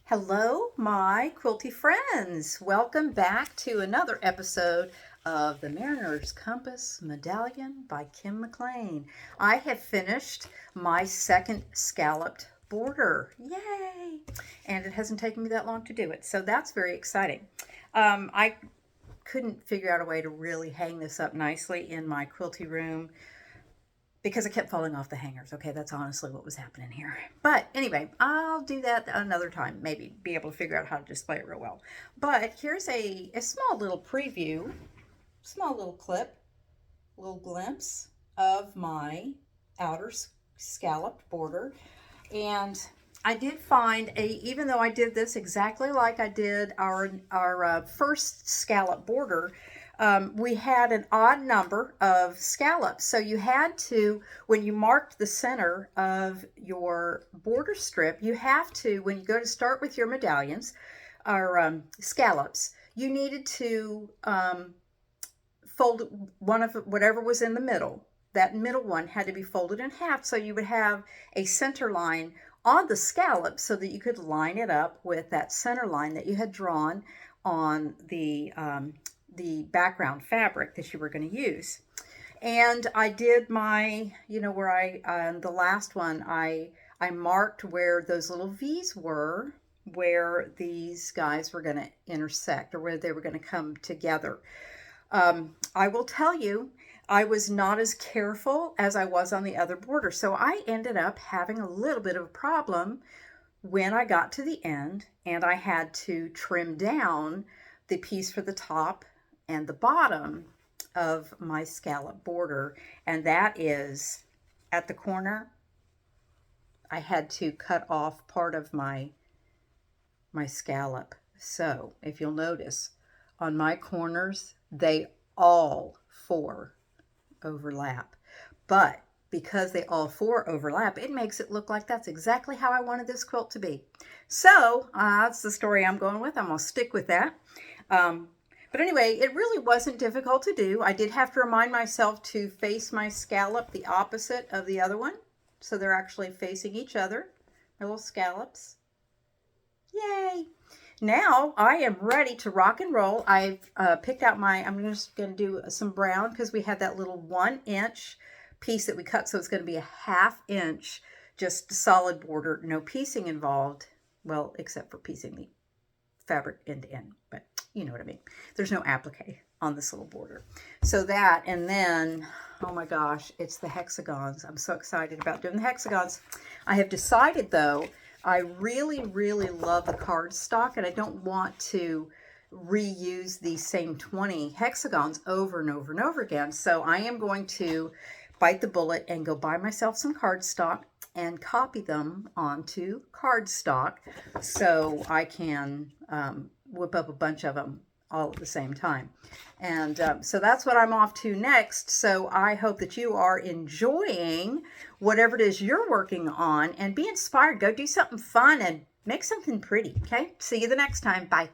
Hello, my quilty friends. Welcome back to another episode of the Mariner's Compass Medallion by McLean. I have finished my second scalloped border. Yay! And it hasn't taken me that long to do it, so that's very exciting. I couldn't figure out a way to really hang this up nicely in my quilty room because I kept falling off the hangers. Okay, that's honestly what was happening here. But anyway, I'll do that another time, maybe be able to figure out how to display it real well. But here's a small little preview, small little clip, little glimpse of my outer scalloped border. And I did find even though I did this exactly like I did our first scallop border, we had an odd number of scallops. So you had to, when you marked the center of your border strip, you have to, when you go to start with your medallions or scallops, you needed to fold one of whatever was in the middle. That middle one had to be folded in half, so you would have a center line on the scallop so that you could line it up with that center line that you had drawn on the background fabric that you were going to use. And I did my, where the last one, I marked where those little V's were, where these guys were going to intersect or where they were going to come together. I will tell you, I was not as careful as I was on the other border. So I ended up having a little bit of a problem when I got to the end and I had to trim down the piece for the top and the bottom of my scallop border, and that is at the corner. I had to cut off part of my scallop. So if you'll notice on my corners, they all four overlap, but because they all four overlap, it makes it look like that's exactly how I wanted this quilt to be. So that's the story I'm going with. I'm gonna stick with that. But anyway, it really wasn't difficult to do. I did have to remind myself to face my scallop the opposite of the other one. So they're actually facing each other, my little scallops. Yay! Now I am ready to rock and roll. I've picked out I'm just going to do some brown because we had that little 1 inch piece that we cut. So it's going to be a 1/2 inch, just solid border, no piecing involved. Well, except for piecing the fabric end to end, but you know what I mean. There's no applique on this little border. So that, and then, oh my gosh, it's the hexagons. I'm so excited about doing the hexagons. I have decided though, I really, really love the cardstock and I don't want to reuse these same 20 hexagons over and over and over again. So I am going to bite the bullet and go buy myself some cardstock and copy them onto cardstock so I can whip up a bunch of them all at the same time. And so that's what I'm off to next. So I hope that you are enjoying whatever it is you're working on and be inspired. Go do something fun and make something pretty. Okay? See you the next time. Bye.